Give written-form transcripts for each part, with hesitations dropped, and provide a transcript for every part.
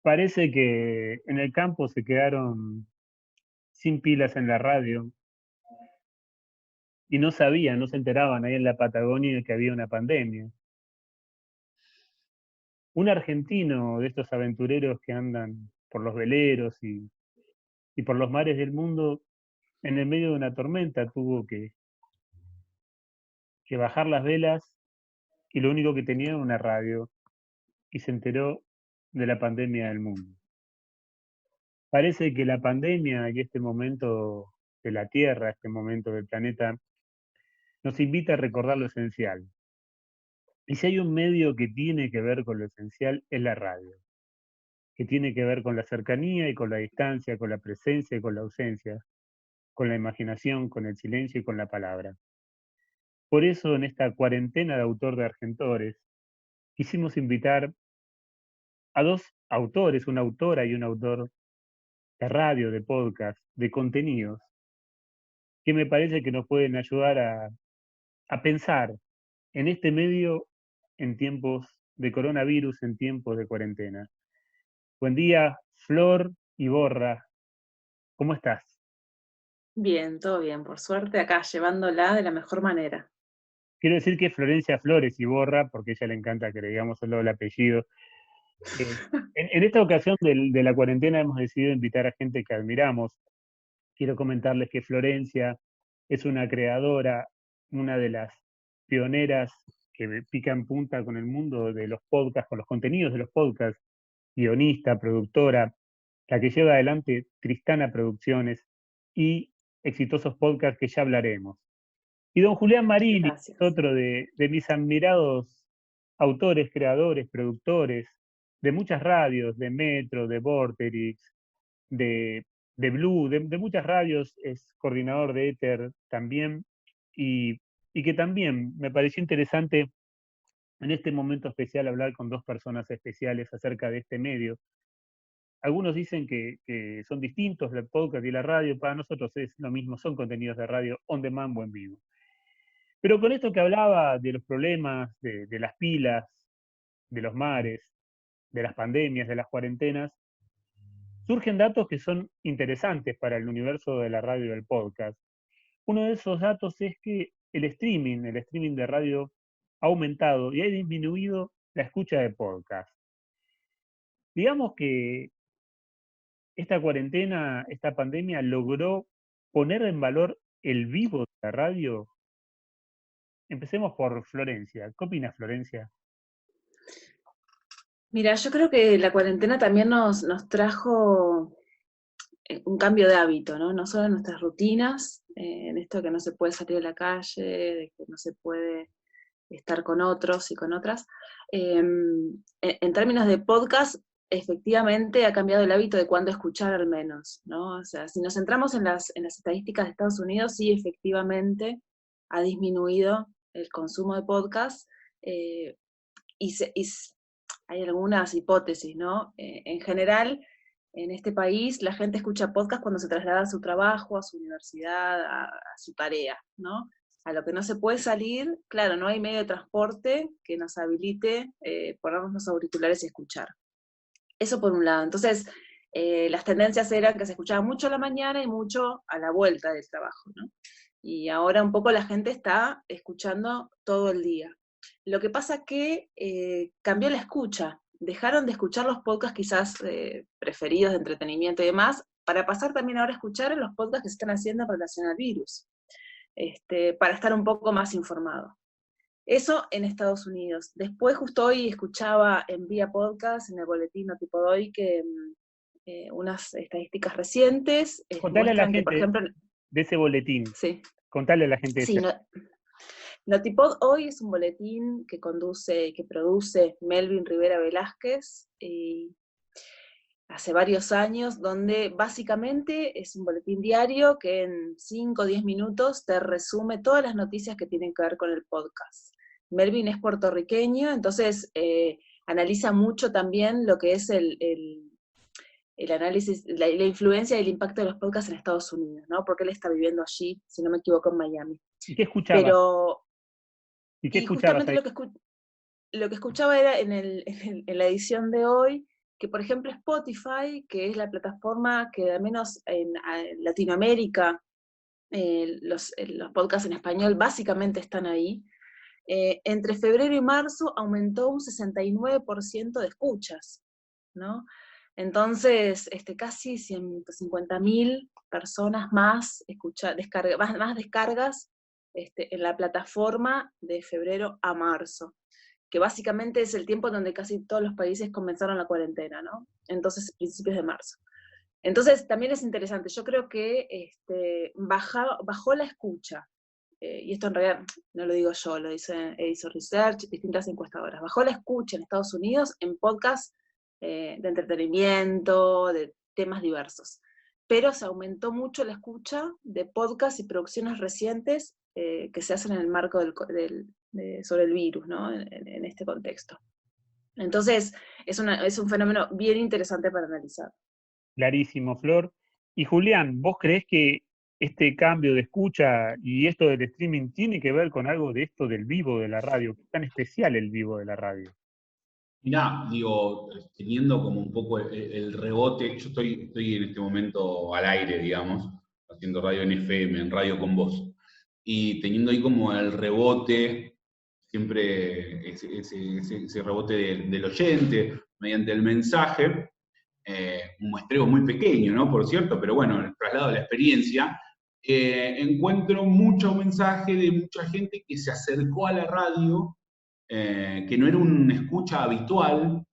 Parece que en el campo se quedaron sin pilas en la radio y no sabían, no se enteraban ahí en la Patagonia que había una pandemia. Un argentino de estos aventureros que andan por los veleros y por los mares del mundo, en el medio de una tormenta tuvo que bajar las velas y lo único que tenía era una radio y se enteró de la pandemia del mundo. Parece que la pandemia y este momento de la Tierra, este momento del planeta, nos invita a recordar lo esencial. Y si hay un medio que tiene que ver con lo esencial, es la radio, que tiene que ver con la cercanía y con la distancia, con la presencia y con la ausencia, con la imaginación, con el silencio y con la palabra. Por eso, en esta cuarentena de autor de Argentores, quisimos invitar a dos autores, una autora y un autor de radio, de podcast, de contenidos, que me parece que nos pueden ayudar a pensar en este medio en tiempos de coronavirus, en tiempos de cuarentena. Buen día, Flor y Borra. ¿Cómo estás? Bien, todo bien, por suerte acá llevándola de la mejor manera. Quiero decir que Florencia Flores y Borra, porque a ella le encanta que le digamos solo el apellido. En esta ocasión de la cuarentena hemos decidido invitar a gente que admiramos. Quiero comentarles que Florencia es una creadora, una de las pioneras que pican punta con el mundo de los podcasts, con los contenidos de los podcasts, guionista, productora, la que lleva adelante Tristana Producciones y exitosos podcasts que ya hablaremos. Y don Julián Marini, Gracias. otro de mis admirados autores, creadores, productores de muchas radios, de Metro, de Vorterix, de, de Blue, de muchas radios, es coordinador de Éter también, y, y que también me pareció interesante en este momento especial hablar con dos personas especiales acerca de este medio. Algunos dicen que son distintos del podcast y la radio, para nosotros es lo mismo, son contenidos de radio on demand o en vivo. Pero con esto que hablaba de los problemas, de las pilas, de los mares, de las pandemias, de las cuarentenas, surgen datos que son interesantes para el universo de la radio y del podcast. Uno de esos datos es que el streaming de radio ha aumentado y ha disminuido la escucha de podcast. Digamos que esta cuarentena, esta pandemia logró poner en valor el vivo de la radio. Empecemos por Florencia. ¿Qué opina Florencia? Mira, yo creo que la cuarentena también nos trajo un cambio de hábito, ¿no? No solo en nuestras rutinas, en esto que no se puede salir a la calle, de que no se puede estar con otros y con otras. En términos de podcast, efectivamente ha cambiado el hábito de cuándo escuchar al menos, ¿no? O sea, si nos centramos en las estadísticas de Estados Unidos, sí, efectivamente ha disminuido el consumo de podcast, eh, hay algunas hipótesis, ¿no? En general, en este país la gente escucha podcast cuando se traslada a su trabajo, a su universidad, a su tarea, ¿no? A lo que no se puede salir, claro, no hay medio de transporte que nos habilite ponernos los auriculares y escuchar. Eso por un lado. Entonces, las tendencias eran que se escuchaba mucho a la mañana y mucho a la vuelta del trabajo, ¿no? Y ahora un poco la gente está escuchando todo el día. Lo que pasa que cambió la escucha. Dejaron de escuchar los podcasts quizás preferidos de entretenimiento y demás, para pasar también ahora a escuchar los podcasts que se están haciendo en relación al virus, para estar un poco más informado. Eso en Estados Unidos. Después, justo hoy escuchaba en Vía Podcast, en el boletín No Tipo Doy, que unas estadísticas recientes Contale a la muestran que, por gente ejemplo, de ese boletín. sí, Contale a la gente de sí, ese. Notipod hoy es un boletín que conduce, que produce Melvin Rivera Velázquez, y hace varios años, donde básicamente es un boletín diario que en 5 o 10 minutos te resume todas las noticias que tienen que ver con el podcast. Melvin es puertorriqueño, entonces analiza mucho también lo que es el análisis, la influencia y el impacto de los podcasts en Estados Unidos, ¿no? Porque él está viviendo allí, si no me equivoco, en Miami. ¿Y qué escuchabas? Pero, ¿Y qué y escuchabas justamente ahí? lo que escuchaba era en la edición de hoy, que, por ejemplo, Spotify, que es la plataforma que al menos en Latinoamérica, los podcasts en español básicamente están ahí, entre febrero y marzo aumentó un 69% de escuchas, ¿no? Entonces, casi 150.000 personas más, más descargas en la plataforma de febrero a marzo, que básicamente es el tiempo donde casi todos los países comenzaron la cuarentena, ¿no? Entonces, principios de marzo. Entonces, también es interesante. Yo creo que bajó la escucha, y esto en realidad no lo digo yo, lo dice Edison Research, distintas encuestadoras. Bajó la escucha en Estados Unidos en podcasts de entretenimiento, de temas diversos. Pero se aumentó mucho la escucha de podcasts y producciones recientes que se hacen en el marco sobre el virus, ¿no? En este contexto. Entonces, es un fenómeno bien interesante para analizar. Clarísimo, Flor. Y Julián, ¿vos creés que este cambio de escucha y esto del streaming tiene que ver con algo de esto del vivo de la radio? ¿Qué tan especial el vivo de la radio? Mirá, digo, teniendo como un poco el rebote, yo estoy en este momento al aire, digamos, haciendo radio en FM, en Radio con Voz, y teniendo ahí como el rebote, siempre ese rebote del oyente, mediante el mensaje, un muestreo muy pequeño, ¿no? Por cierto, pero bueno, el traslado de la experiencia, encuentro mucho mensaje de mucha gente que se acercó a la radio, que no era una escucha habitual,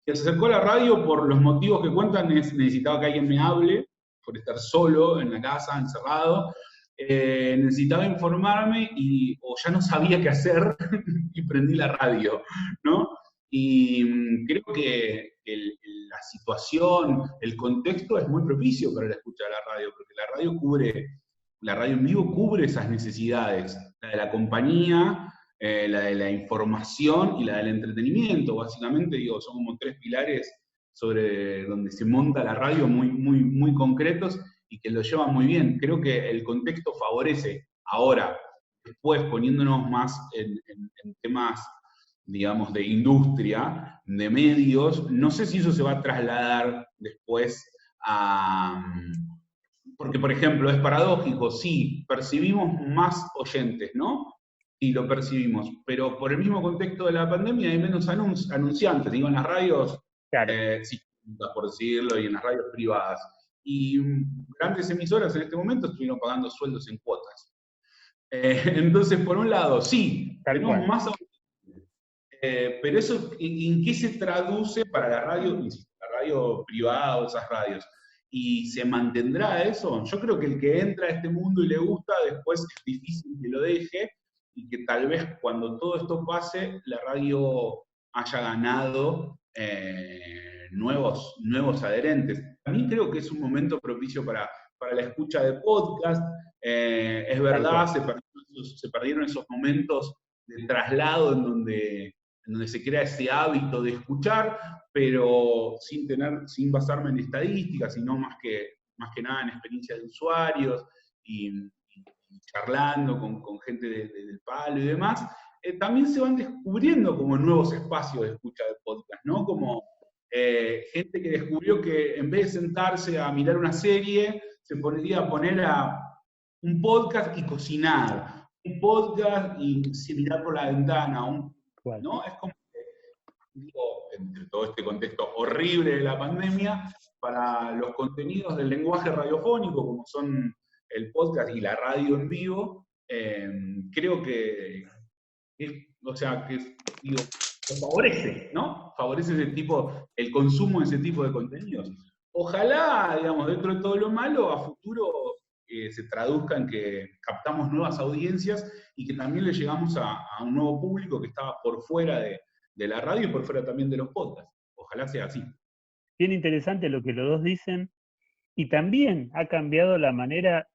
que se acercó a la radio por los motivos que cuentan, necesitaba que alguien me hable, por estar solo en la casa, encerrado, necesitaba informarme o ya no sabía qué hacer y prendí la radio, ¿no? Y creo que la situación, el contexto es muy propicio para la escucha de la radio, porque la radio en vivo cubre esas necesidades, la de la compañía, la de la información y la del entretenimiento. Básicamente, digo, son como tres pilares sobre donde se monta la radio muy, muy, muy concretos y que lo llevan muy bien. Creo que el contexto favorece. Ahora, después poniéndonos más en temas, digamos, de industria, de medios, no sé si eso se va a trasladar después a... Porque, por ejemplo, es paradójico, sí, percibimos más oyentes, ¿no? Y lo percibimos, pero por el mismo contexto de la pandemia hay menos anunciantes, digo, en las radios, Claro. sí, por decirlo, y en las radios privadas. Y grandes emisoras en este momento estuvieron pagando sueldos en cuotas. Entonces, por un lado, sí, Tal tenemos cual. más pero eso, ¿en qué se traduce para la radio, insisto, la radio privada o esas radios? ¿Y se mantendrá eso? Yo creo que el que entra a este mundo y le gusta, después es difícil que lo deje, y que tal vez cuando todo esto pase, la radio haya ganado nuevos adherentes. También creo que es un momento propicio para la escucha de podcast. Es verdad, se perdieron esos momentos de traslado en donde se crea ese hábito de escuchar, pero sin basarme en estadísticas, sino más que nada en experiencias de usuarios y charlando con gente del palo y demás, también se van descubriendo como nuevos espacios de escucha de podcast, ¿no? Como gente que descubrió que en vez de sentarse a mirar una serie, se podría poner a un podcast y cocinar, un podcast y mirar por la ventana, ¿no? Es como que, digo, entre todo este contexto horrible de la pandemia, para los contenidos del lenguaje radiofónico, como son el podcast y la radio en vivo, creo que digo, favorece, ¿no? Favorece el consumo de ese tipo de contenidos. Ojalá, digamos, dentro de todo lo malo, a futuro se traduzca en que captamos nuevas audiencias y que también le llegamos a un nuevo público que estaba por fuera de la radio y por fuera también de los podcasts. Ojalá sea así. Bien interesante lo que los dos dicen, y también ha cambiado la manera,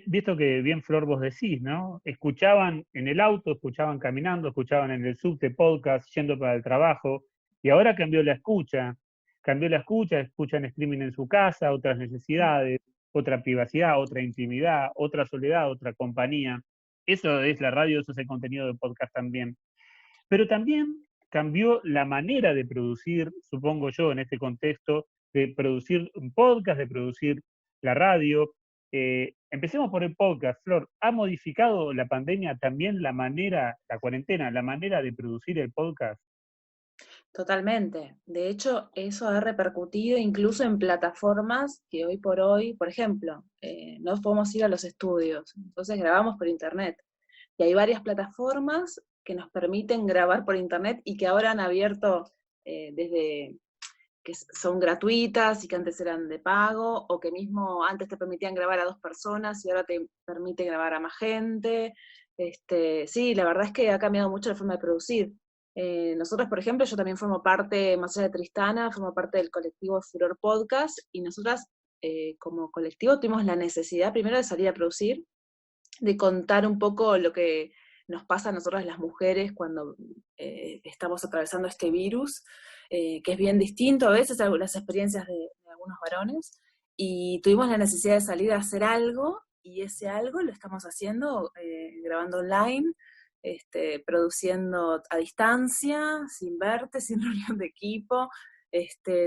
visto que bien Flor vos decís, ¿no? Escuchaban en el auto, escuchaban caminando, escuchaban en el subte podcast, yendo para el trabajo, y ahora cambió la escucha, escuchan streaming en su casa, otras necesidades, otra privacidad, otra intimidad, otra soledad, otra compañía. Eso es la radio, eso es el contenido de podcast también. Pero también cambió la manera de producir, supongo yo, en este contexto, de producir un podcast, de producir la radio. Empecemos por el podcast, Flor. ¿Ha modificado la pandemia también la manera, la cuarentena, la manera de producir el podcast? Totalmente. De hecho, eso ha repercutido incluso en plataformas que hoy por hoy, por ejemplo, no podemos ir a los estudios, entonces grabamos por internet. Y hay varias plataformas que nos permiten grabar por internet y que ahora han abierto desde que son gratuitas y que antes eran de pago, o que mismo antes te permitían grabar a 2 personas y ahora te permite grabar a más gente. Sí, la verdad es que ha cambiado mucho la forma de producir. Nosotros, por ejemplo, yo también formo parte, más allá de Tristana, formo parte del colectivo Furor Podcast, y nosotras como colectivo tuvimos la necesidad primero de salir a producir, de contar un poco lo que nos pasa a nosotras las mujeres cuando estamos atravesando este virus, que es bien distinto a veces a las experiencias de algunos varones, y tuvimos la necesidad de salir a hacer algo, y ese algo lo estamos haciendo grabando online, produciendo a distancia, sin verte, sin reunión de equipo,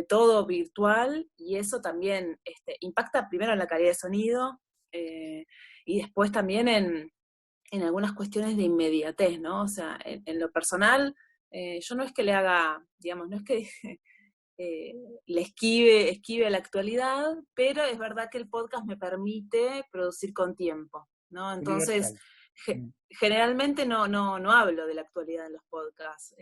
todo virtual, y eso también impacta primero en la calidad de sonido, y después también en algunas cuestiones de inmediatez, ¿no? O sea, en lo personal, yo no es que le haga, digamos, no es que le esquive a la actualidad, pero es verdad que el podcast me permite producir con tiempo, ¿no? Entonces, generalmente no hablo de la actualidad en los podcasts,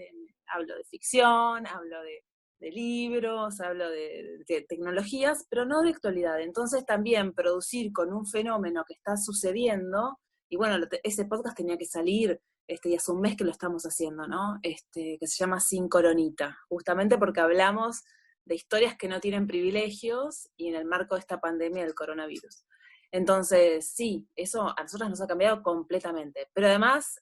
hablo de ficción, hablo de libros, hablo de tecnologías, pero no de actualidad. Entonces también producir con un fenómeno que está sucediendo, y bueno, ese podcast tenía que salir, y hace un mes que lo estamos haciendo, ¿no? Que se llama Sin Coronita, justamente porque hablamos de historias que no tienen privilegios y en el marco de esta pandemia del coronavirus. Entonces, sí, eso a nosotros nos ha cambiado completamente. Pero además,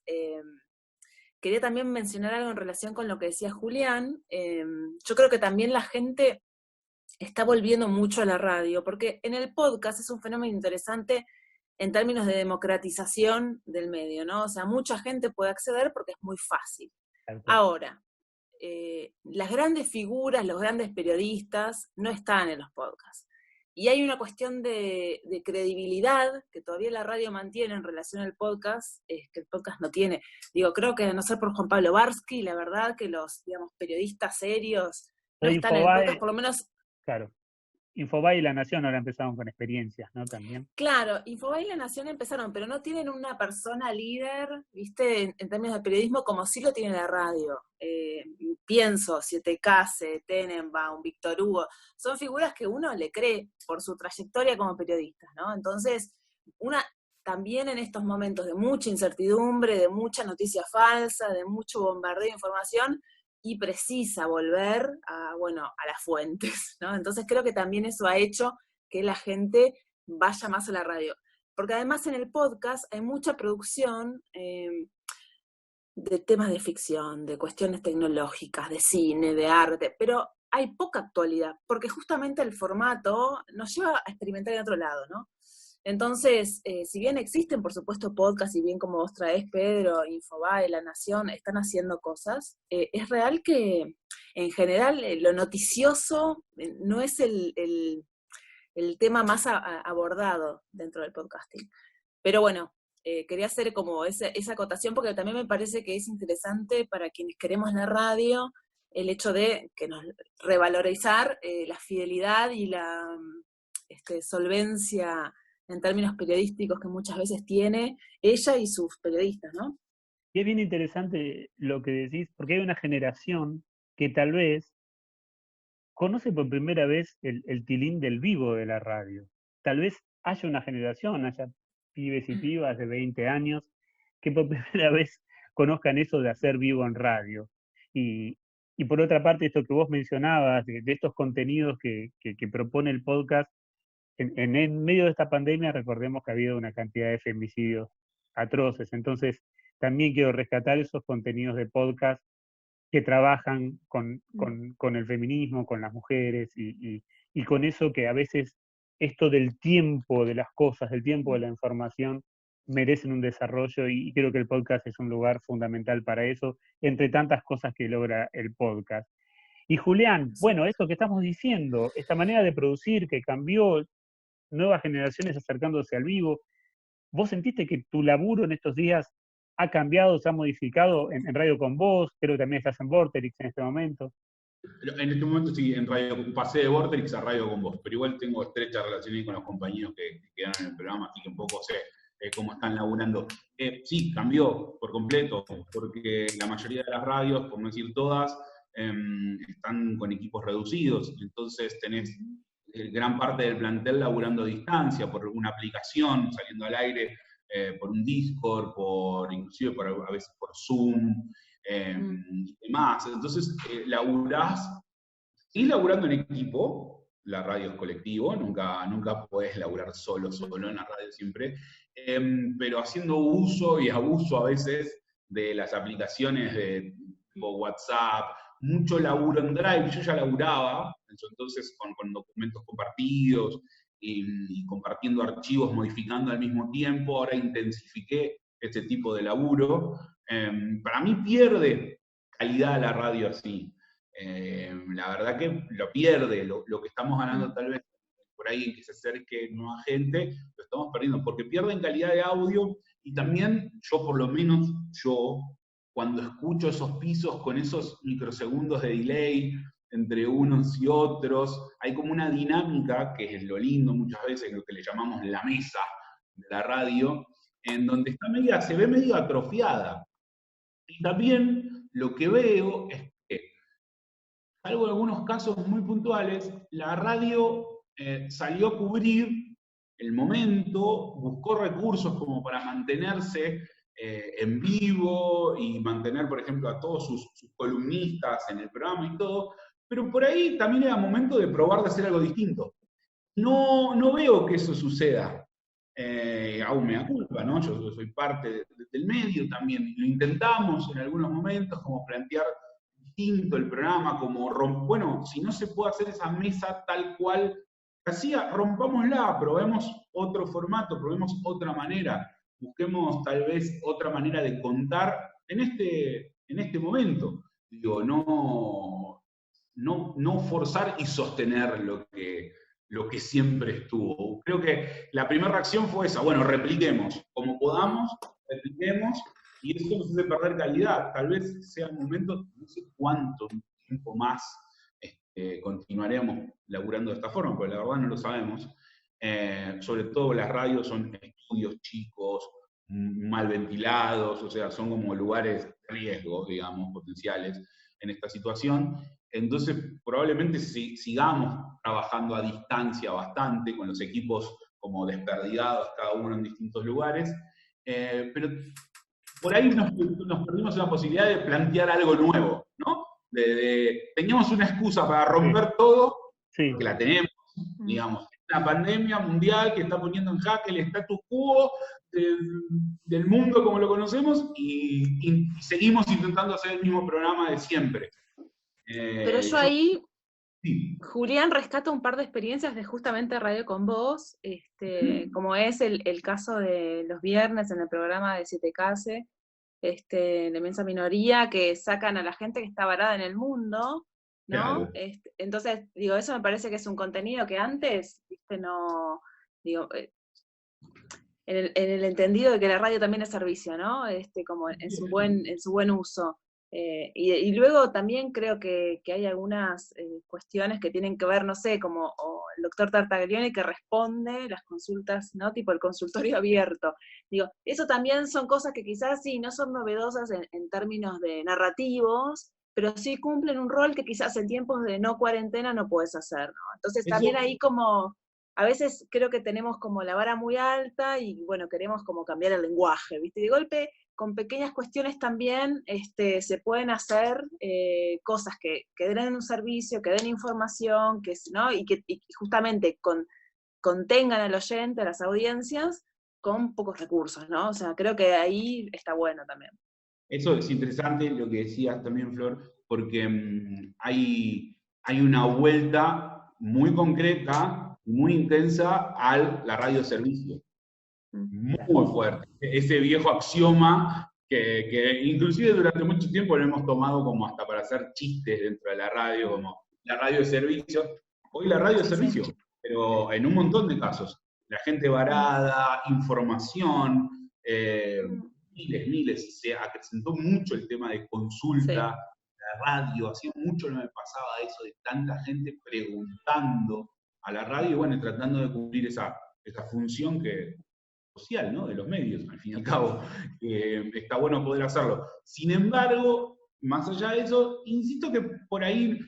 quería también mencionar algo en relación con lo que decía Julián. Yo creo que también la gente está volviendo mucho a la radio, porque en el podcast es un fenómeno interesante en términos de democratización del medio, ¿no? O sea, mucha gente puede acceder porque es muy fácil. Ahora, las grandes figuras, los grandes periodistas no están en los podcasts. Y hay una cuestión de credibilidad que todavía la radio mantiene en relación al podcast, que el podcast no tiene. Digo, creo que a no ser por Juan Pablo Barsky, la verdad que los, digamos, periodistas serios no están en el podcast, por lo menos. Claro. Infobae y La Nación ahora empezaron con experiencias, ¿no? También. Claro, Infobae y La Nación empezaron, pero no tienen una persona líder, ¿viste? En términos de periodismo, como sí lo tiene la radio. Pienso, 7K, Tenenbaum, Víctor Hugo, son figuras que uno le cree por su trayectoria como periodistas, ¿no? Entonces, también en estos momentos de mucha incertidumbre, de mucha noticia falsa, de mucho bombardeo de información, y precisa volver a las fuentes, ¿no? Entonces creo que también eso ha hecho que la gente vaya más a la radio. Porque además en el podcast hay mucha producción de temas de ficción, de cuestiones tecnológicas, de cine, de arte, pero hay poca actualidad, porque justamente el formato nos lleva a experimentar en otro lado, ¿no? Entonces, si bien existen, por supuesto, podcasts, y bien como vos traés, Pedro, Infobae, La Nación, están haciendo cosas, es real que, en general, lo noticioso no es el tema más abordado dentro del podcasting. Pero bueno, quería hacer como esa acotación, porque también me parece que es interesante para quienes queremos la radio, el hecho de que nos revalorizar la fidelidad y la solvencia en términos periodísticos que muchas veces tiene ella y sus periodistas, ¿no? Y es bien interesante lo que decís, porque hay una generación que tal vez conoce por primera vez el tilín del vivo de la radio. Tal vez haya una generación, haya pibes y pibas de 20 años, que por primera vez conozcan eso de hacer vivo en radio. Y por otra parte, esto que vos mencionabas, de estos contenidos que propone el podcast, en medio de esta pandemia recordemos que ha habido una cantidad de femicidios atroces. Entonces, también quiero rescatar esos contenidos de podcast que trabajan con el feminismo, con las mujeres y con eso que a veces esto del tiempo de las cosas, del tiempo de la información, merecen un desarrollo y creo que el podcast es un lugar fundamental para eso, entre tantas cosas que logra el podcast. Y Julián, bueno, esto que estamos diciendo, esta manera de producir que cambió, nuevas generaciones acercándose al vivo, ¿vos sentiste que tu laburo en estos días ha cambiado, se ha modificado en Radio Con Vos? Creo que también estás en Vorterix en este momento. En este momento sí, en radio, pasé de Vorterix a Radio Con Vos, pero igual tengo estrecha relación ahí con los compañeros que quedaron en el programa, así que un poco sé cómo están laburando. Sí, cambió por completo, porque la mayoría de las radios, por no decir todas, están con equipos reducidos, entonces tenés gran parte del plantel laburando a distancia, por una aplicación, saliendo al aire, por un Discord, inclusive a veces por Zoom, y demás. Entonces, sigues laburando en equipo, la radio es colectivo, nunca podés laburar solo en la radio siempre, pero haciendo uso y abuso a veces de las aplicaciones de tipo WhatsApp, mucho laburo en Drive. Yo ya laburaba, entonces con documentos compartidos y compartiendo archivos, modificando al mismo tiempo. Ahora intensifiqué este tipo de laburo. Para mí pierde calidad la radio así. La verdad que lo pierde, lo que estamos ganando tal vez por ahí en que se acerque nueva gente, lo estamos perdiendo, porque pierden calidad de audio. Y también yo, por lo menos, cuando escucho esos pisos con esos microsegundos de delay entre unos y otros, hay como una dinámica, que es lo lindo muchas veces, lo que le llamamos la mesa de la radio, en donde se ve medio atrofiada. Y también lo que veo es que, salvo en algunos casos muy puntuales, la radio salió a cubrir el momento, buscó recursos como para mantenerse en vivo y mantener, por ejemplo, a todos sus columnistas en el programa y todo, pero por ahí también era momento de probar de hacer algo distinto. No veo que eso suceda. Aún me da culpa, ¿no? Yo soy parte del medio también. Lo intentamos en algunos momentos, como plantear distinto el programa, bueno, si no se puede hacer esa mesa tal cual hacía, rompámosla, probemos otro formato, probemos otra manera, busquemos tal vez otra manera de contar en este momento. Digo, no forzar y sostener lo que siempre estuvo. Creo que la primera reacción fue esa: bueno, repliquemos, como podamos, repliquemos, y eso nos hace perder calidad. Tal vez sea un momento, no sé cuánto tiempo más continuaremos laburando de esta forma, porque la verdad no lo sabemos. Sobre todo las radios son estudios chicos, mal ventilados, o sea, son como lugares de riesgo, digamos, potenciales en esta situación. Entonces, probablemente sigamos trabajando a distancia bastante, con los equipos como desperdigados, cada uno en distintos lugares, pero por ahí nos perdimos la posibilidad de plantear algo nuevo, ¿no? Teníamos una excusa para romper todo, sí, que la tenemos, digamos, una pandemia mundial que está poniendo en jaque el status quo del mundo como lo conocemos, y seguimos intentando hacer el mismo programa de siempre. Pero yo ahí, sí. Julián, rescato un par de experiencias de justamente Radio Con Vos, como es el caso de los viernes en el programa de Siete Case, de Inmensa Minoría, que sacan a la gente que está varada en el mundo, ¿no? Claro. Entonces, digo, eso me parece que es un contenido que antes, no, digo, en el entendido de que la radio también es servicio, ¿no? Como en su buen uso. Y luego también creo que hay algunas cuestiones que tienen que ver, no sé, como el doctor Tartaglione, que responde las consultas, ¿no? Tipo el consultorio abierto. Digo, eso también son cosas que quizás sí no son novedosas en términos de narrativos, pero sí cumplen un rol que quizás en tiempos de no cuarentena no puedes hacer, ¿no? Entonces también ahí como, a veces creo que tenemos como la vara muy alta y bueno, queremos como cambiar el lenguaje, ¿viste? De golpe, con pequeñas cuestiones también se pueden hacer cosas que den un servicio, que den información, ¿no? y justamente contengan al oyente, a las audiencias, con pocos recursos, ¿no? O sea, creo que ahí está bueno también. Eso es interesante lo que decías también, Flor, porque hay una vuelta muy concreta, muy intensa a la radio servicio. muy fuerte. Ese viejo axioma que inclusive durante mucho tiempo lo hemos tomado como hasta para hacer chistes dentro de la radio, como la radio de servicio. Hoy la radio de servicio, pero en un montón de casos. La gente varada, información, miles. Se acrecentó mucho el tema de consulta, la radio, hacía mucho no me pasaba eso de tanta gente preguntando a la radio y bueno, tratando de cumplir esa función social, ¿no? De los medios, al fin y al cabo. Está bueno poder hacerlo. Sin embargo, más allá de eso, insisto que por ahí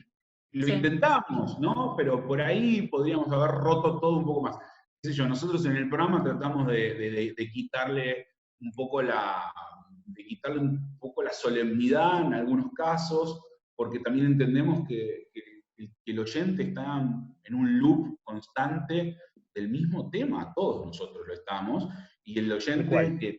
lo intentamos, ¿no? Pero por ahí podríamos haber roto todo un poco más. Qué sé yo, nosotros en el programa tratamos de quitarle un poco la solemnidad en algunos casos, porque también entendemos que el oyente está en un loop constante del mismo tema, todos nosotros lo estamos, y el oyente que es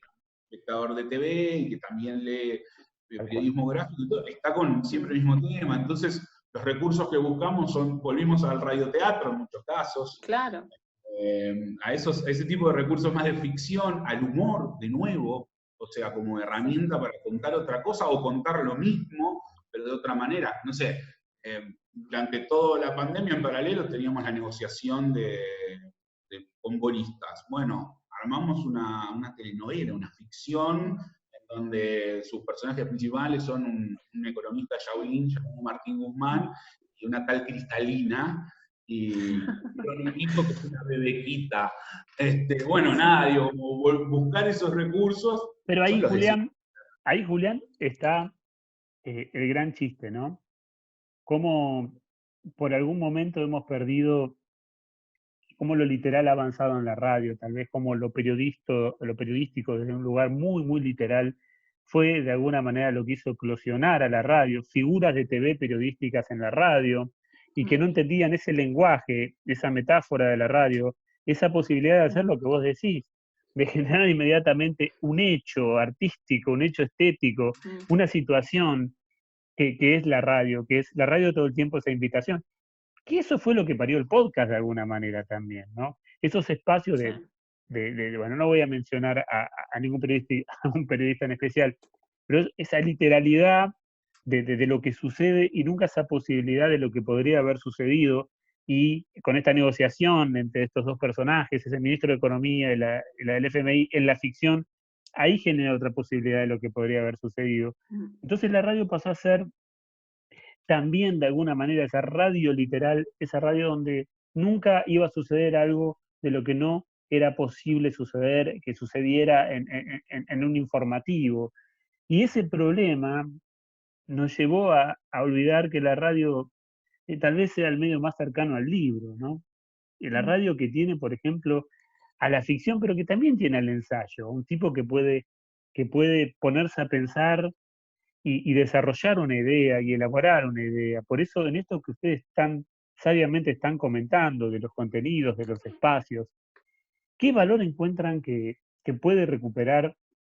espectador de TV y que también lee periodismo gráfico y todo, está con siempre el mismo tema. Entonces, los recursos que buscamos volvimos al radioteatro en muchos casos. Claro. A ese tipo de recursos más de ficción, al humor, de nuevo, o sea, como herramienta para contar otra cosa o contar lo mismo, pero de otra manera. No sé, durante toda la pandemia en paralelo teníamos la negociación con bolistas. Bueno, armamos una telenovela, una ficción, en donde sus personajes principales son un economista Shaolin llamado Martín Guzmán y una tal Cristalina, y un hijo que es una bebequita. Bueno, nada, digo, buscar esos recursos. Pero ahí, Julián, está el gran chiste, ¿no? Cómo por algún momento hemos perdido, cómo lo literal ha avanzado en la radio, tal vez como lo periodístico desde un lugar muy, muy literal, fue de alguna manera lo que hizo eclosionar a la radio, figuras de TV periodísticas en la radio, y que no entendían ese lenguaje, esa metáfora de la radio, esa posibilidad de hacer lo que vos decís, de generar inmediatamente un hecho artístico, un hecho estético, una situación que es la radio, que es la radio todo el tiempo esa invitación. Que eso fue lo que parió el podcast de alguna manera también, ¿no? Esos espacios bueno, no voy a mencionar a ningún periodista en especial, pero esa literalidad de lo que sucede y nunca esa posibilidad de lo que podría haber sucedido, y con esta negociación entre estos dos personajes, ese ministro de Economía y la del FMI en la ficción, ahí genera otra posibilidad de lo que podría haber sucedido. Entonces la radio pasó a ser también de alguna manera esa radio literal, esa radio donde nunca iba a suceder algo de lo que no era posible suceder, que sucediera en un informativo. Y ese problema nos llevó a olvidar que la radio tal vez sea el medio más cercano al libro, ¿no? Y la radio que tiene, por ejemplo, a la ficción, pero que también tiene al ensayo, un tipo que puede ponerse a pensar y desarrollar una idea y elaborar una idea. Por eso, en esto que ustedes tan sabiamente están comentando, de los contenidos, de los espacios, ¿qué valor encuentran que puede recuperar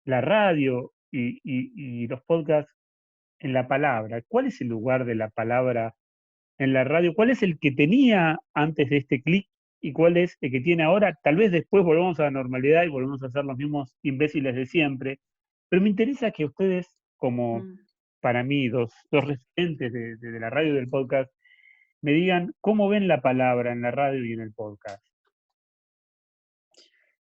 la radio y los podcasts en la palabra? ¿Cuál es el lugar de la palabra en la radio? ¿Cuál es el que tenía antes de este clic y cuál es el que tiene ahora? Tal vez después volvamos a la normalidad y volvemos a ser los mismos imbéciles de siempre, pero me interesa que ustedes, como para mí, dos referentes de la radio y del podcast, me digan cómo ven la palabra en la radio y en el podcast.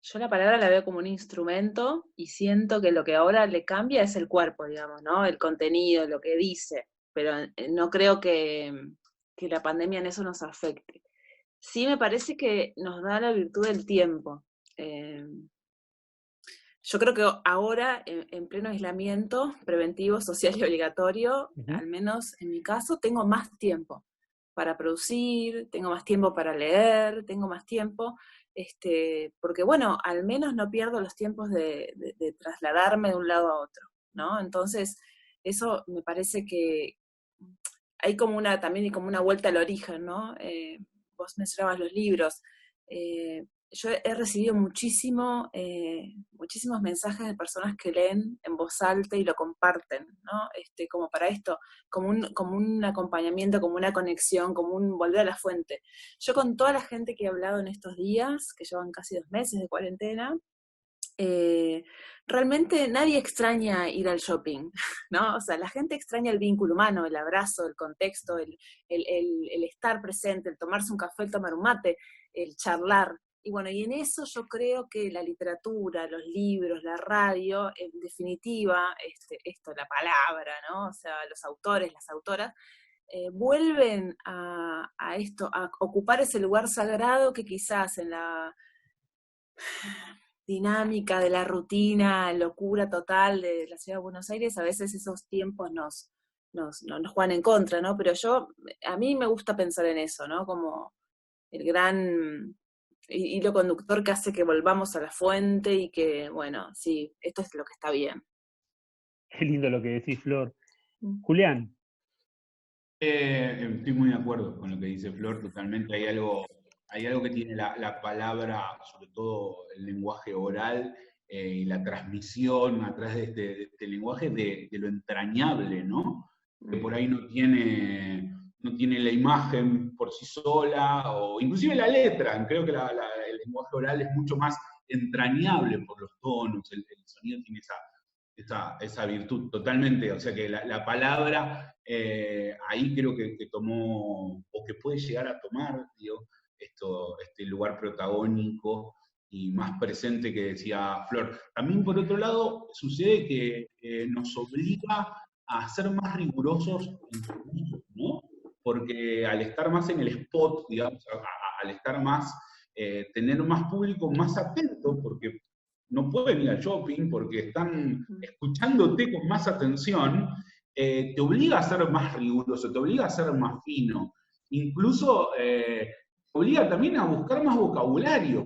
Yo la palabra la veo como un instrumento y siento que lo que ahora le cambia es el cuerpo, digamos, ¿no? El contenido, lo que dice, pero no creo que la pandemia en eso nos afecte. Sí me parece que nos da la virtud del tiempo. Yo creo que ahora, en pleno aislamiento preventivo, social y obligatorio, al menos en mi caso, tengo más tiempo para producir, tengo más tiempo para leer, tengo más tiempo, porque bueno, al menos no pierdo los tiempos de trasladarme de un lado a otro, ¿no? Entonces, eso me parece que hay también como una vuelta al origen, ¿no? Vos mencionabas los libros. Yo he recibido muchísimos mensajes de personas que leen en voz alta y lo comparten, ¿no? Como para esto, como un acompañamiento, como una conexión, como un volver a la fuente. Yo con toda la gente que he hablado en estos días, que llevan casi 2 meses de cuarentena, realmente nadie extraña ir al shopping, ¿no? O sea, la gente extraña el vínculo humano, el abrazo, el contexto, el estar presente, el tomarse un café, el tomar un mate, el charlar. Y bueno, y en eso yo creo que la literatura, los libros, la radio, en definitiva, la palabra, ¿no? O sea, los autores, las autoras, vuelven a esto, a ocupar ese lugar sagrado que quizás en la dinámica de la rutina, locura total de la ciudad de Buenos Aires, a veces esos tiempos nos juegan en contra, ¿no? Pero a mí me gusta pensar en eso, ¿no? Como el gran hilo conductor que hace que volvamos a la fuente y que, bueno, sí, esto es lo que está bien. Qué lindo lo que decís, Flor. Julián. Estoy muy de acuerdo con lo que dice Flor, totalmente. Hay algo que tiene la palabra, sobre todo el lenguaje oral y la transmisión a través de este lenguaje de lo entrañable, ¿no? Que por ahí no tiene la imagen por sí sola, o inclusive la letra. Creo que el lenguaje oral es mucho más entrañable por los tonos, el sonido tiene esa virtud totalmente. O sea que la palabra ahí creo que tomó, o que puede llegar a tomar, digo, este lugar protagónico y más presente que decía Flor. También, por otro lado, sucede que nos obliga a ser más rigurosos en su uso, ¿no? Porque al estar más en el spot, digamos, al estar más, tener más público más atento, porque no pueden ir al shopping, porque están escuchándote con más atención, te obliga a ser más riguroso, te obliga a ser más fino. Incluso obliga también a buscar más vocabulario.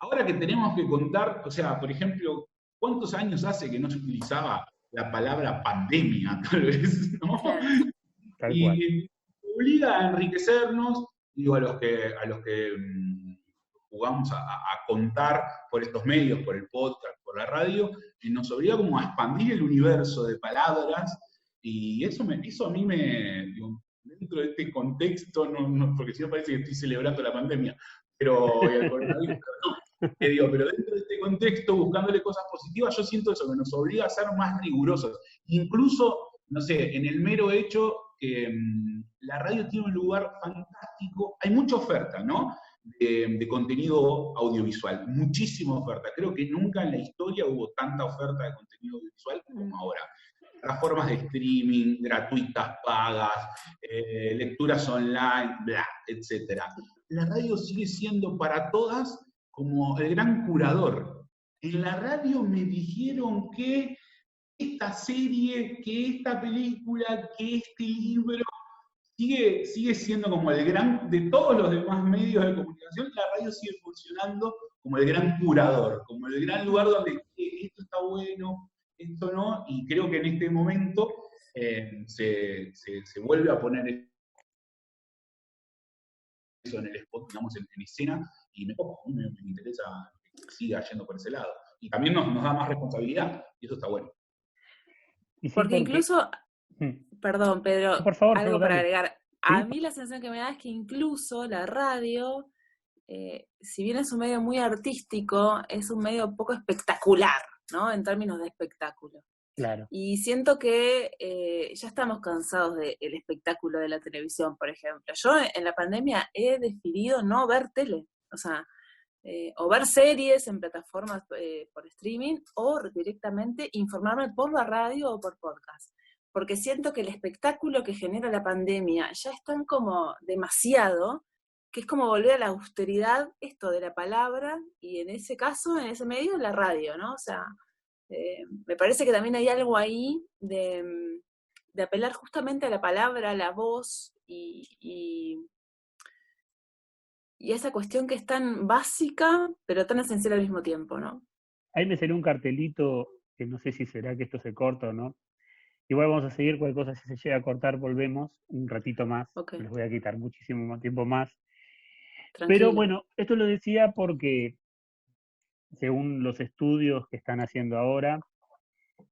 Ahora que tenemos que contar, o sea, por ejemplo, ¿cuántos años hace que no se utilizaba la palabra pandemia, tal vez, ¿no? Tal cual. Y obliga a enriquecernos, digo, a los que jugamos a contar por estos medios, por el podcast, por la radio, y nos obliga como a expandir el universo de palabras, y eso a mí digo, dentro de este contexto, porque si no parece que estoy celebrando la pandemia, pero el coronavirus, pero dentro de este contexto, buscándole cosas positivas, yo siento eso, que nos obliga a ser más rigurosos. Incluso, no sé, en el mero hecho que la radio tiene un lugar fantástico, hay mucha oferta, ¿no? De contenido audiovisual, muchísima oferta. Creo que nunca en la historia hubo tanta oferta de contenido audiovisual como ahora. Plataformas de streaming, gratuitas, pagas, lecturas online, bla, etc. La radio sigue siendo para todas como el gran curador. En la radio me dijeron que esta serie, que esta película, que este libro, sigue siendo como el gran, de todos los demás medios de comunicación, la radio sigue funcionando como el gran curador, como el gran lugar donde esto está bueno, esto no, y creo que en este momento se vuelve a poner eso en el spot, digamos, en escena, y me interesa que siga yendo por ese lado. Y también nos da más responsabilidad, y eso está bueno. Y sí, porque incluso, perdón, Pedro, por favor, algo para agregar. ¿Sí? A mí la sensación que me da es que incluso la radio, si bien es un medio muy artístico, es un medio poco espectacular, ¿no? En términos de espectáculo. Claro. Y siento que ya estamos cansados del espectáculo de la televisión, por ejemplo. Yo en la pandemia he decidido no ver tele, o sea, o ver series en plataformas por streaming, o directamente informarme por la radio o por podcast. Porque siento que el espectáculo que genera la pandemia ya es tan como demasiado, que es como volver a la austeridad, esto de la palabra, y en ese caso, en ese medio, la radio, ¿no? O sea, me parece que también hay algo ahí de apelar justamente a la palabra, a la voz, y esa cuestión que es tan básica, pero tan esencial al mismo tiempo, ¿no? Ahí me salió un cartelito, que no sé si será que esto se corta o no. Igual vamos a seguir, cualquier cosa, si se llega a cortar, volvemos un ratito más. Okay. Les voy a quitar muchísimo tiempo más. Tranquilo. Pero bueno, esto lo decía porque, según los estudios que están haciendo ahora,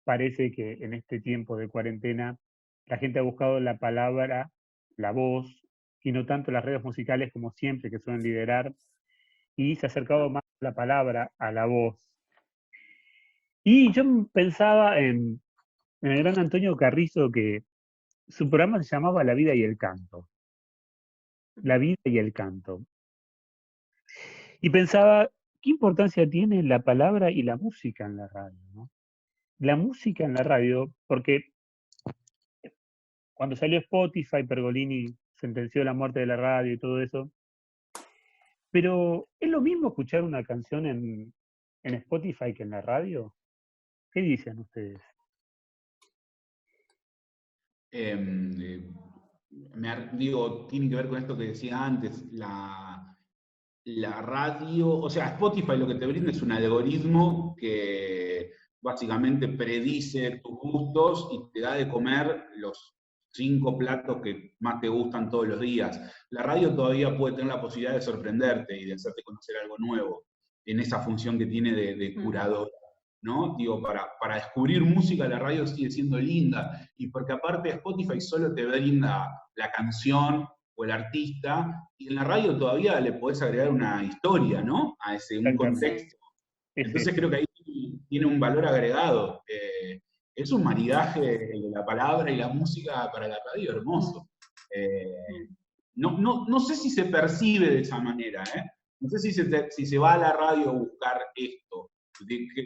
parece que en este tiempo de cuarentena la gente ha buscado la palabra, la voz, y no tanto las redes musicales como siempre, que suelen liderar, y se ha acercado más la palabra a la voz. Y yo pensaba en el gran Antonio Carrizo, que su programa se llamaba La vida y el canto. La vida y el canto. Y pensaba, ¿qué importancia tiene la palabra y la música en la radio, ¿no? La música en la radio, porque cuando salió Spotify, Pergolini sentenció la muerte de la radio y todo eso, pero ¿es lo mismo escuchar una canción en Spotify que en la radio? ¿Qué dicen ustedes? Digo, tiene que ver con esto que decía antes, la radio, o sea, Spotify lo que te brinda es un algoritmo que básicamente predice tus gustos y te da de comer los 5 platos que más te gustan todos los días. La radio todavía puede tener la posibilidad de sorprenderte y de hacerte conocer algo nuevo en esa función que tiene de curador. ¿No? Digo, para descubrir música la radio sigue siendo linda, y porque aparte Spotify solo te brinda la canción o el artista, y en la radio todavía le podés agregar una historia, ¿no? Un Exactamente. contexto. Es Entonces eso. creo que ahí tiene un valor agregado. Es un maridaje de la palabra y la música para la radio hermoso. No sé si se percibe de esa manera, ¿eh? No sé si se va a la radio a buscar esto.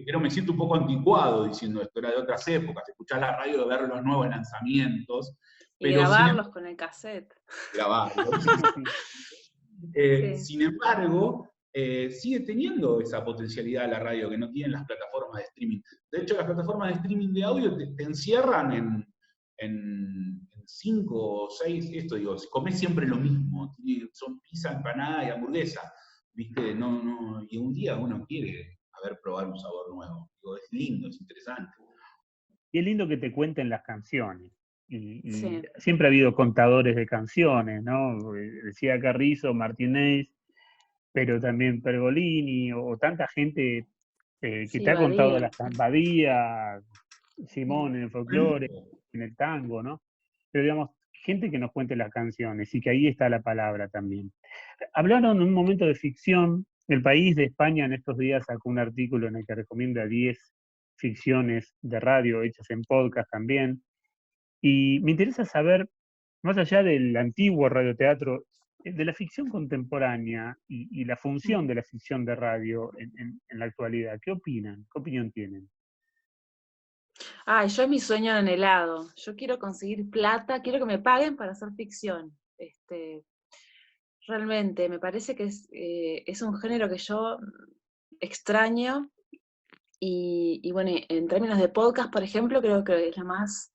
Pero me siento un poco anticuado diciendo esto, era de otras épocas, escuchar la radio y ver los nuevos lanzamientos, y pero grabarlos con el cassette. Grabarlos. Sí. Sin embargo, sigue teniendo esa potencialidad la radio que no tienen las plataformas de streaming. De hecho, las plataformas de streaming de audio te encierran en 5 o 6, esto digo, comés siempre lo mismo, son pizza, empanada y hamburguesa, ¿viste? Y un día uno quiere probar un sabor nuevo. Digo, es lindo, es interesante. Y es lindo que te cuenten las canciones. Y Sí. siempre ha habido contadores de canciones, ¿no? Decía Carrizo, Martínez, pero también Pergolini, o tanta gente que Sí, te ha contado Badía. las Badía, Simón en el folclore, en el tango, ¿no? Pero digamos, gente que nos cuente las canciones y que ahí está la palabra también. Hablaron en un momento de ficción. El País de España en estos días sacó un artículo en el que recomienda 10 ficciones de radio hechas en podcast también. Y me interesa saber, más allá del antiguo radioteatro, de la ficción contemporánea y la función de la ficción de radio en la actualidad. ¿Qué opinan? ¿Qué opinión tienen? Ay, yo es mi sueño anhelado. Yo quiero conseguir plata, quiero que me paguen para hacer ficción. Realmente, me parece que es un género que yo extraño. Y bueno, en términos de podcast, por ejemplo, creo que es la más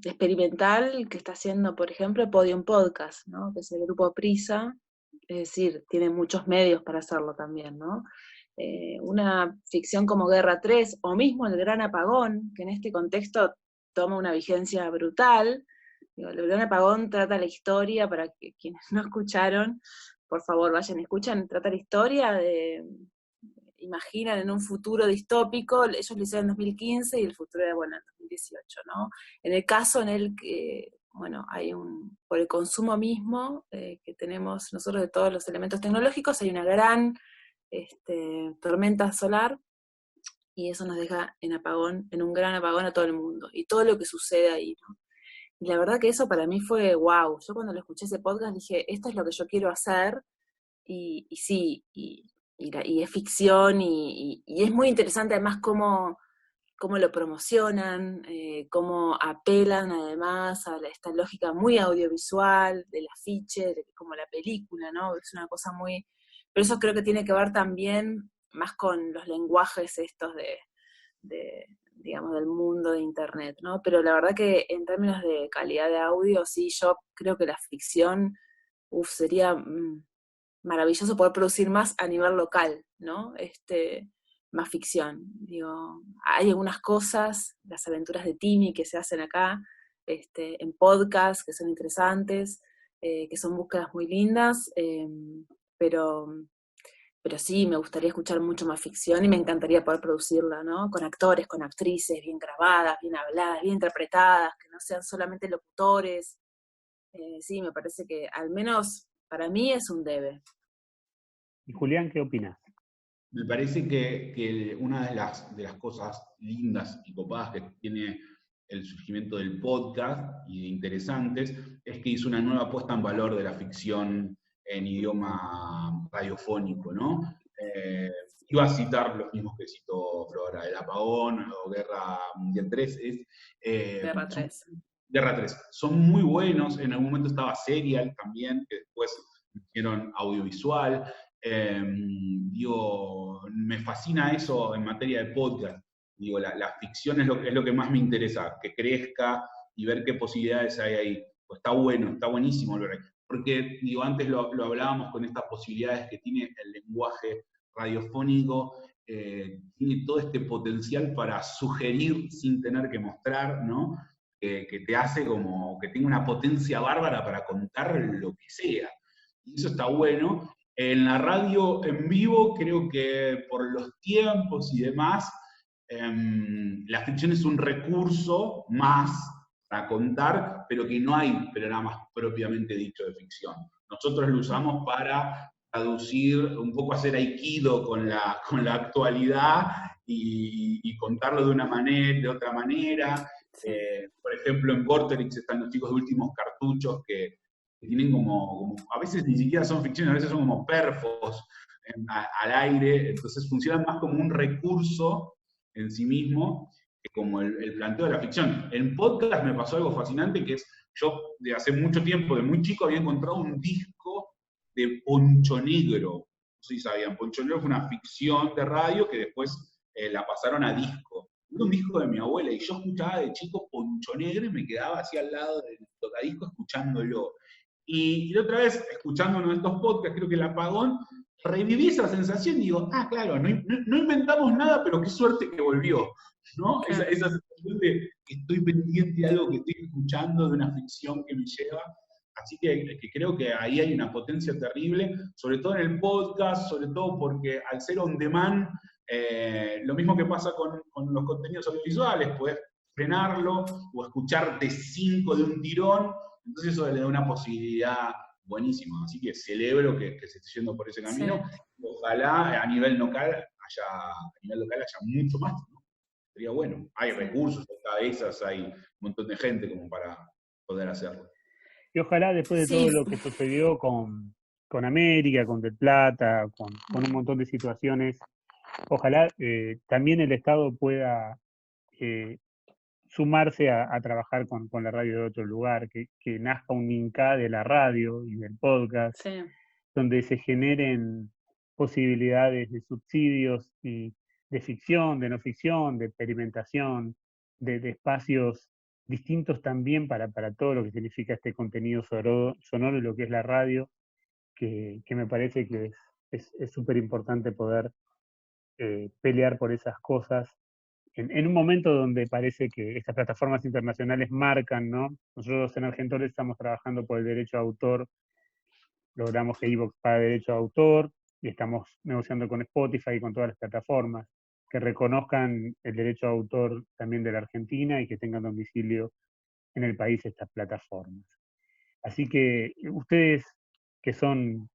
experimental que está haciendo, por ejemplo, Podium Podcast, ¿no? Que es el grupo Prisa. Es decir, tiene muchos medios para hacerlo también, ¿no? Una ficción como Guerra 3 o mismo El Gran Apagón, que en este contexto toma una vigencia brutal. Digo, El Gran Apagón trata la historia, para que quienes no escucharon, por favor vayan y escuchen, trata la historia imaginan en un futuro distópico, ellos lo hicieron en 2015 y el futuro era, bueno, en 2018, ¿no? En el caso en el que, bueno, hay por el consumo mismo que tenemos nosotros de todos los elementos tecnológicos, hay una gran tormenta solar, y eso nos deja en un gran apagón a todo el mundo, y todo lo que sucede ahí, ¿no? Y la verdad que eso para mí fue wow. Yo cuando lo escuché ese podcast dije, esto es lo que yo quiero hacer, y sí, y es ficción, y es muy interesante además cómo lo promocionan, cómo apelan además a esta lógica muy audiovisual del afiche, como la película, ¿no? Es una cosa muy... Pero eso creo que tiene que ver también más con los lenguajes estos digamos, del mundo de Internet, ¿no? Pero la verdad que en términos de calidad de audio, sí, yo creo que la ficción, sería maravilloso poder producir más a nivel local, ¿no? Más ficción. Digo, hay algunas cosas, las aventuras de Timmy que se hacen acá, en podcast, que son interesantes, que son búsquedas muy lindas, pero sí, me gustaría escuchar mucho más ficción y me encantaría poder producirla, ¿no? Con actores, con actrices, bien grabadas, bien habladas, bien interpretadas, que no sean solamente locutores. Sí, me parece que al menos para mí es un debe. Y Julián, ¿qué opinas? Me parece que una de las cosas lindas y copadas que tiene el surgimiento del podcast y de interesantes es que hizo una nueva puesta en valor de la ficción en idioma radiofónico, ¿no? Iba a citar los mismos que citó Flora, El Apagón o Guerra Mundial 3, Guerra 3. Guerra 3. Son muy buenos, en algún momento estaba Serial también, que después hicieron audiovisual. Me fascina eso en materia de podcast. Digo, la ficción es lo que más me interesa, que crezca y ver qué posibilidades hay ahí. Pues está bueno, está buenísimo. Porque, digo, antes lo hablábamos con estas posibilidades que tiene el lenguaje radiofónico, tiene todo este potencial para sugerir sin tener que mostrar, ¿no? Que te hace como que tenga una potencia bárbara para contar lo que sea. Y eso está bueno. En la radio en vivo, creo que por los tiempos y demás, la ficción es un recurso más para contar, pero que no hay programas propiamente dicho de ficción. Nosotros lo usamos para traducir, un poco hacer aikido con la actualidad y contarlo de otra manera. Por ejemplo, en Vorterix están los chicos de Últimos Cartuchos que tienen como, a veces ni siquiera son ficciones, a veces son como perfos al aire, entonces funcionan más como un recurso en sí mismo que como el planteo de la ficción. En podcast me pasó algo fascinante, que es, yo de hace mucho tiempo, de muy chico, había encontrado un disco de Poncho Negro. No sé si sabían, Poncho Negro fue una ficción de radio que después la pasaron a disco. Era un disco de mi abuela y yo escuchaba de chico Poncho Negro y me quedaba así al lado del tocadisco escuchándolo. Y la otra vez, escuchando uno de estos podcasts, creo que El Apagón, reviví esa sensación y digo, claro, no inventamos nada, pero qué suerte que volvió, ¿no? Claro. Esa sensación de que estoy pendiente de algo que estoy escuchando, de una ficción que me lleva. Así que creo que ahí hay una potencia terrible, sobre todo en el podcast, sobre todo porque al ser on demand, lo mismo que pasa con los contenidos audiovisuales, puedes frenarlo o escucharte 5 de un tirón, entonces eso le da una posibilidad buenísima. Así que celebro que se esté yendo por ese camino. Sí. Ojalá a nivel local haya mucho más, ¿no? Sería bueno. Hay recursos, hay cabezas, hay un montón de gente como para poder hacerlo. Y ojalá después de todo lo que sucedió con América, con Del Plata, con un montón de situaciones, ojalá también el Estado pueda sumarse a trabajar con la radio de otro lugar, que nazca un INCA de la radio y del podcast, sí, donde se generen posibilidades de subsidios y de ficción, de no ficción, de experimentación, de espacios distintos también para todo lo que significa este contenido sonoro y lo que es la radio, que me parece que es súper importante poder pelear por esas cosas en un momento donde parece que estas plataformas internacionales marcan, ¿no? Nosotros en Argentores estamos trabajando por el derecho a autor, logramos que iVoox pague derecho a autor y estamos negociando con Spotify y con todas las plataformas que reconozcan el derecho a autor también de la Argentina y que tengan domicilio en el país estas plataformas. Así que ustedes que son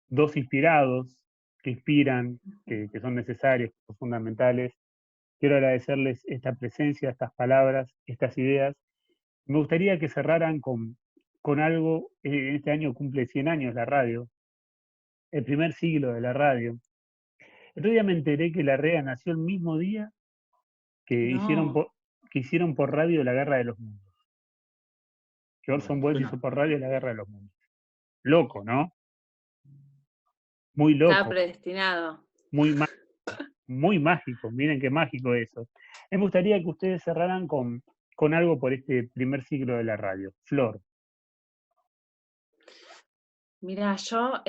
dos inspirados, que inspiran, que son necesarios, que son fundamentales, quiero agradecerles esta presencia, estas palabras, estas ideas. Me gustaría que cerraran con algo. Este año cumple 100 años la radio, el primer siglo de la radio. El otro día me enteré que la REA nació el mismo día que hicieron por radio La Guerra de los Mundos. Que Orson Welles hizo por radio La Guerra de los Mundos. Loco, ¿no? Muy loco. Está predestinado. Muy mágico, miren qué mágico eso. Me gustaría que ustedes cerraran con algo por este primer siglo de la radio. Flor. Mira, yo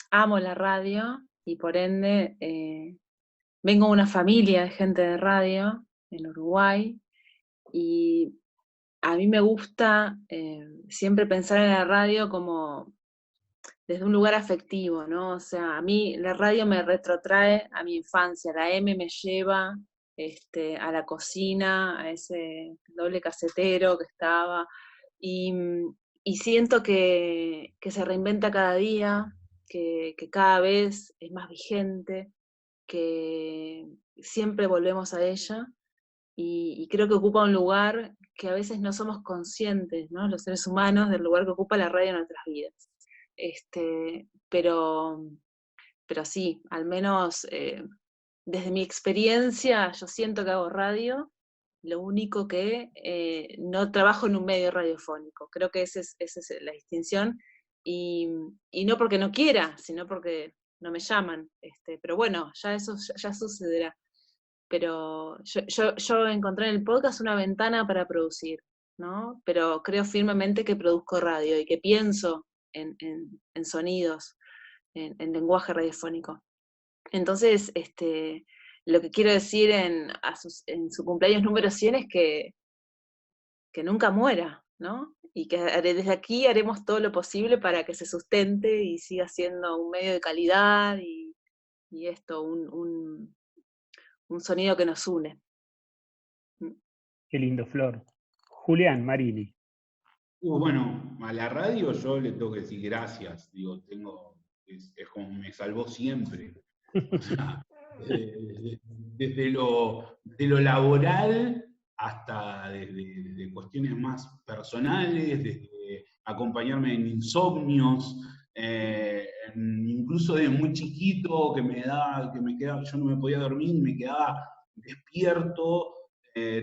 amo la radio y por ende vengo de una familia de gente de radio en Uruguay y a mí me gusta siempre pensar en la radio como desde un lugar afectivo, ¿no? O sea, a mí la radio me retrotrae a mi infancia, la M me lleva a la cocina, a ese doble casetero que estaba, y siento que se reinventa cada día, que cada vez es más vigente, que siempre volvemos a ella, y creo que ocupa un lugar que a veces no somos conscientes, ¿no? Los seres humanos, del lugar que ocupa la radio en nuestras vidas. Pero sí, al menos desde mi experiencia, yo siento que hago radio, lo único que no trabajo en un medio radiofónico. Creo que esa es la distinción, y no porque no quiera, sino porque no me llaman. Pero bueno, ya eso ya sucederá. Pero yo encontré en el podcast una ventana para producir, ¿no? Pero creo firmemente que produzco radio y que pienso en sonidos, en lenguaje radiofónico. Entonces, lo que quiero decir en su cumpleaños número 100 es que nunca muera, ¿no? Y que desde aquí haremos todo lo posible para que se sustente y siga siendo un medio de calidad y esto, un sonido que nos une. Qué lindo, Flor. Julián Marini. Bueno, a la radio yo le tengo que decir gracias. Digo, es como me salvó siempre. O sea, desde lo laboral hasta desde cuestiones más personales, desde acompañarme en insomnios, incluso de muy chiquito que yo no me podía dormir, me quedaba despierto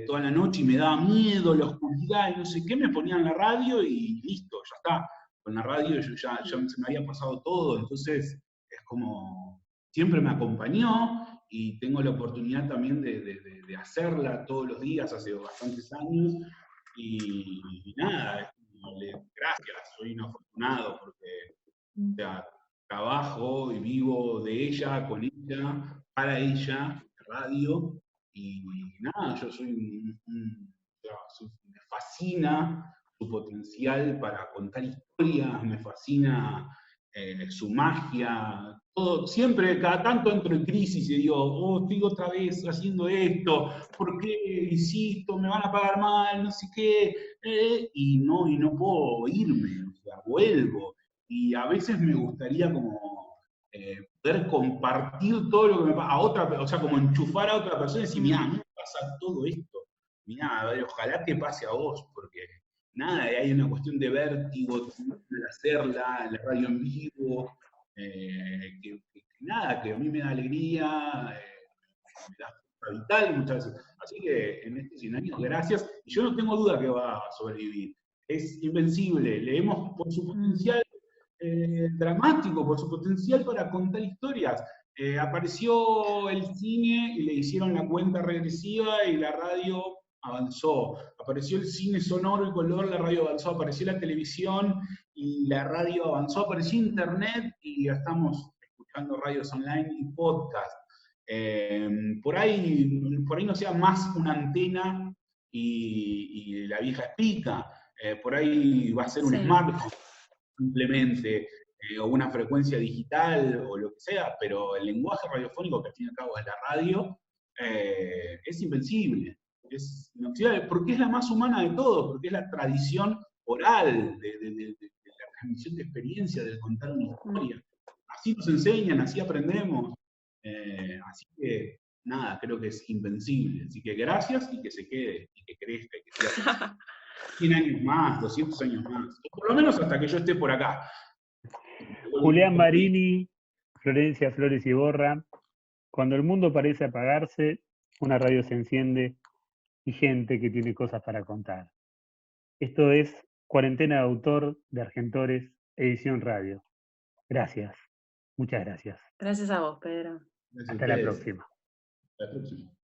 toda la noche y me daba miedo la oscuridad y no sé qué, me ponían la radio y listo, ya está. Con la radio ya se me había pasado todo, entonces es como siempre me acompañó y tengo la oportunidad también de hacerla todos los días, hace bastantes años, y nada, gracias, soy un afortunado porque o sea, trabajo y vivo de ella, con ella, para ella, radio, y nada, yo me fascina su potencial para contar historias, me fascina su magia, todo, siempre, cada tanto entro en crisis y digo, oh, estoy otra vez haciendo esto, ¿por qué insisto? Me van a pagar mal, no sé qué, y no puedo irme, o sea, vuelvo. Y a veces me gustaría como poder compartir todo lo que me pasa a otra, o sea, como enchufar a otra persona y decir, mirá, me pasa todo esto, mirá, a ver, ojalá te pase a vos, porque nada, hay una cuestión de vértigo al hacerla, la radio en vivo, nada, que a mí me da alegría, me da fuerza vital muchas veces. Así que en estos 100 años, gracias, y yo no tengo duda que va a sobrevivir. Es invencible, leemos por su potencial dramático, por su potencial para contar historias. Apareció el cine y le hicieron la cuenta regresiva y la radio avanzó. Apareció el cine sonoro y color, la radio avanzó. Apareció la televisión y la radio avanzó. Apareció internet y ya estamos escuchando radios online y podcast. Por ahí no sea más una antena y la vieja explica. Por ahí va a ser un smartphone simplemente, o una frecuencia digital o lo que sea, pero el lenguaje radiofónico, que al fin y al cabo es la radio, es invencible, es inoxidable, porque es la más humana de todos, porque es la tradición oral de la transmisión de experiencia, de contar una historia. Así nos enseñan, así aprendemos. Así que, nada, creo que es invencible. Así que gracias y que se quede, y que crezca, y que sea 100 años más, 200 años más, o por lo menos hasta que yo esté por acá. Julián Marini, Florencia Flores Iborra. Cuando el mundo parece apagarse, una radio se enciende y gente que tiene cosas para contar. Esto es Cuarentena de Autor de Argentores, edición radio. Gracias. Muchas gracias. Gracias a vos, Pedro. Hasta la próxima. Hasta la próxima.